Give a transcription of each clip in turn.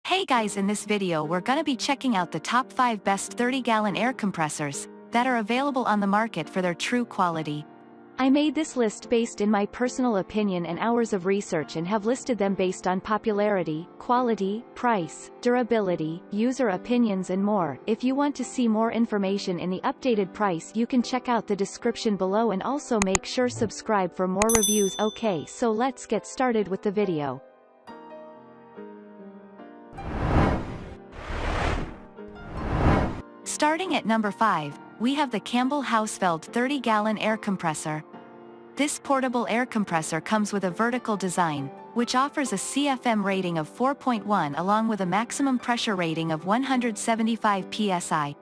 Hey guys, in this video we're gonna be checking out the top 5 best 30-gallon air compressors that are available on the market for their true quality. I made this list based in my personal opinion and hours of research and have listed them based on popularity, quality, price, durability, user opinions and more. If you want to see more information in the updated price, you can check out the description below and also make sure subscribe for more reviews. Okay, so let's get started with the video. Starting at number 5, we have the Campbell Hausfeld 30-gallon air compressor. This portable air compressor comes with a vertical design, which offers a CFM rating of 4.1 along with a maximum pressure rating of 175 psi.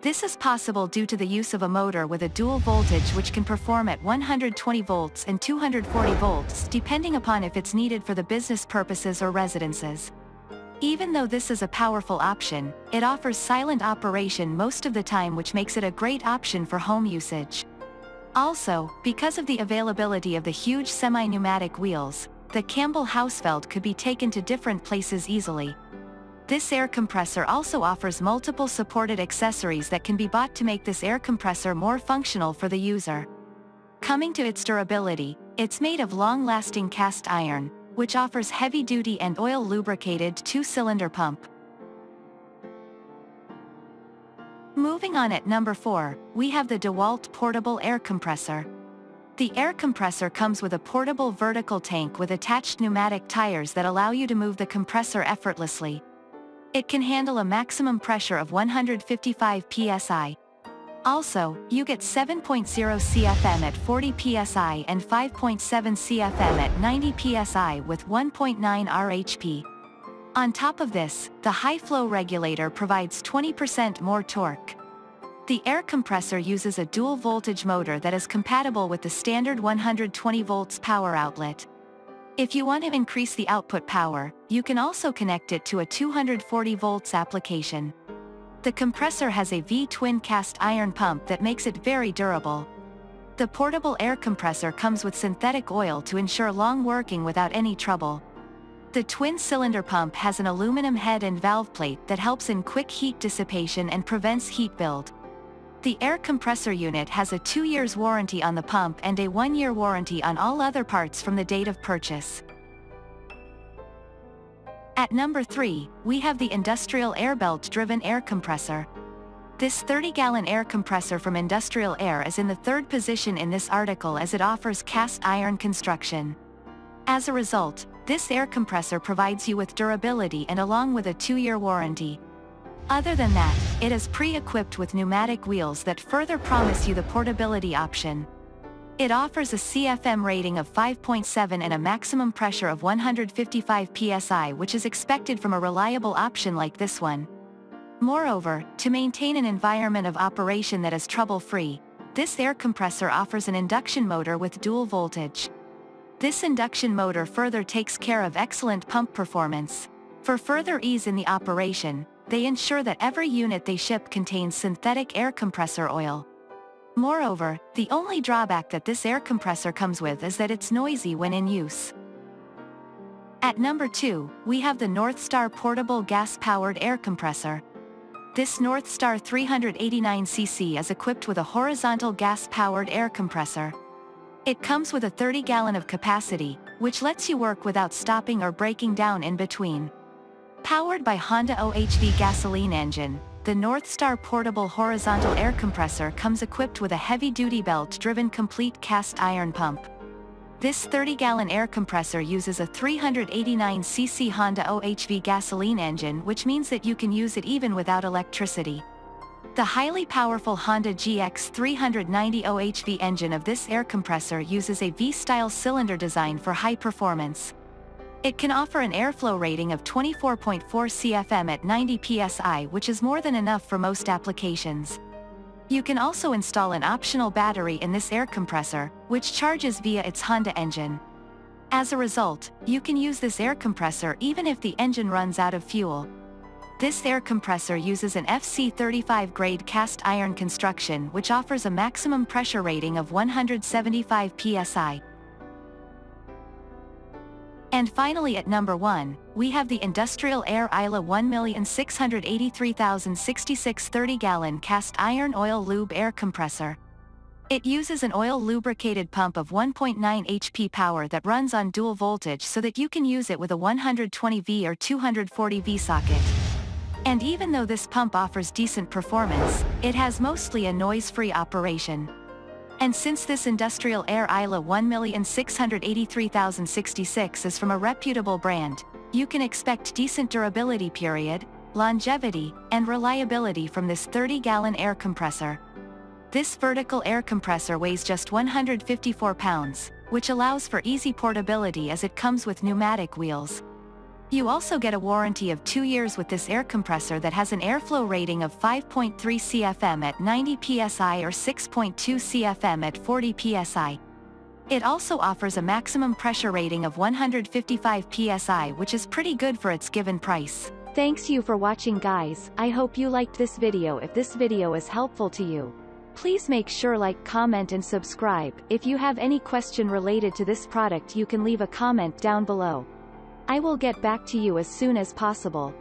This is possible due to the use of a motor with a dual voltage which can perform at 120 volts and 240 volts depending upon if it's needed for the business purposes or residences. Even though this is a powerful option, it offers silent operation most of the time, which makes it a great option for home usage. Also, because of the availability of the huge semi-pneumatic wheels, the Campbell Hausfeld could be taken to different places easily. This air compressor also offers multiple supported accessories that can be bought to make this air compressor more functional for the user. Coming to its durability, it's made of long-lasting cast iron, which offers heavy-duty and oil-lubricated 2-cylinder pump. Moving on, at number 4, we have the DeWalt Portable Air Compressor. The air compressor comes with a portable vertical tank with attached pneumatic tires that allow you to move the compressor effortlessly. It can handle a maximum pressure of 155 psi. Also, you get 7.0 CFM at 40 psi and 5.7 CFM at 90 psi with 1.9 RHP. On top of this, the high flow regulator provides 20% more torque. The air compressor uses a dual voltage motor that is compatible with the standard 120 volts power outlet. If you want to increase the output power, you can also connect it to a 240 volts application. The compressor has a V-twin cast iron pump that makes it very durable. The portable air compressor comes with synthetic oil to ensure long working without any trouble. The twin-cylinder pump has an aluminum head and valve plate that helps in quick heat dissipation and prevents heat build. The air compressor unit has a 2 years warranty on the pump and a 1-year warranty on all other parts from the date of purchase. At number 3, we have the Industrial Air Belt-driven air compressor. This 30-gallon air compressor from Industrial Air is in the 3rd position in this article as it offers cast iron construction. As a result, this air compressor provides you with durability and along with a 2-year warranty. Other than that, it is pre-equipped with pneumatic wheels that further promise you the portability option. It offers a CFM rating of 5.7 and a maximum pressure of 155 psi, which is expected from a reliable option like this one. Moreover, to maintain an environment of operation that is trouble-free, this air compressor offers an induction motor with dual voltage. This induction motor further takes care of excellent pump performance. For further ease in the operation, they ensure that every unit they ship contains synthetic air compressor oil. Moreover, the only drawback that this air compressor comes with is that it's noisy when in use. At number 2, we have the Northstar Portable Gas-Powered Air Compressor. This Northstar 389cc is equipped with a horizontal gas-powered air compressor. It comes with a 30-gallon of capacity, which lets you work without stopping or breaking down in between. Powered by Honda OHV gasoline engine, the Northstar Portable Horizontal Air Compressor comes equipped with a heavy-duty belt-driven complete cast iron pump. This 30-gallon air compressor uses a 389cc Honda OHV gasoline engine, which means that you can use it even without electricity. The highly powerful Honda GX 390 OHV engine of this air compressor uses a V-style cylinder design for high performance. It can offer an airflow rating of 24.4 CFM at 90 psi, which is more than enough for most applications. You can also install an optional battery in this air compressor, which charges via its Honda engine. As a result, you can use this air compressor even if the engine runs out of fuel. This air compressor uses an FC35 grade cast iron construction, which offers a maximum pressure rating of 175 psi. And finally at number 1, we have the Industrial Air Isla 1,683,066 30-gallon cast iron oil lube air compressor. It uses an oil lubricated pump of 1.9 HP power that runs on dual voltage so that you can use it with a 120V or 240V socket. And even though this pump offers decent performance, it has mostly a noise-free operation. And since this Industrial Air Isla 1,683,066 is from a reputable brand, you can expect decent durability period, longevity, and reliability from this 30-gallon air compressor. This vertical air compressor weighs just 154 pounds, which allows for easy portability as it comes with pneumatic wheels. You also get a warranty of 2 years with this air compressor that has an airflow rating of 5.3 CFM at 90 psi or 6.2 CFM at 40 psi. It also offers a maximum pressure rating of 155 psi, which is pretty good for its given price. Thanks you for watching, guys. I hope you liked this video. If this video is helpful to you, please make sure like, comment and subscribe. If you have any question related to this product, you can leave a comment down below. I will get back to you as soon as possible.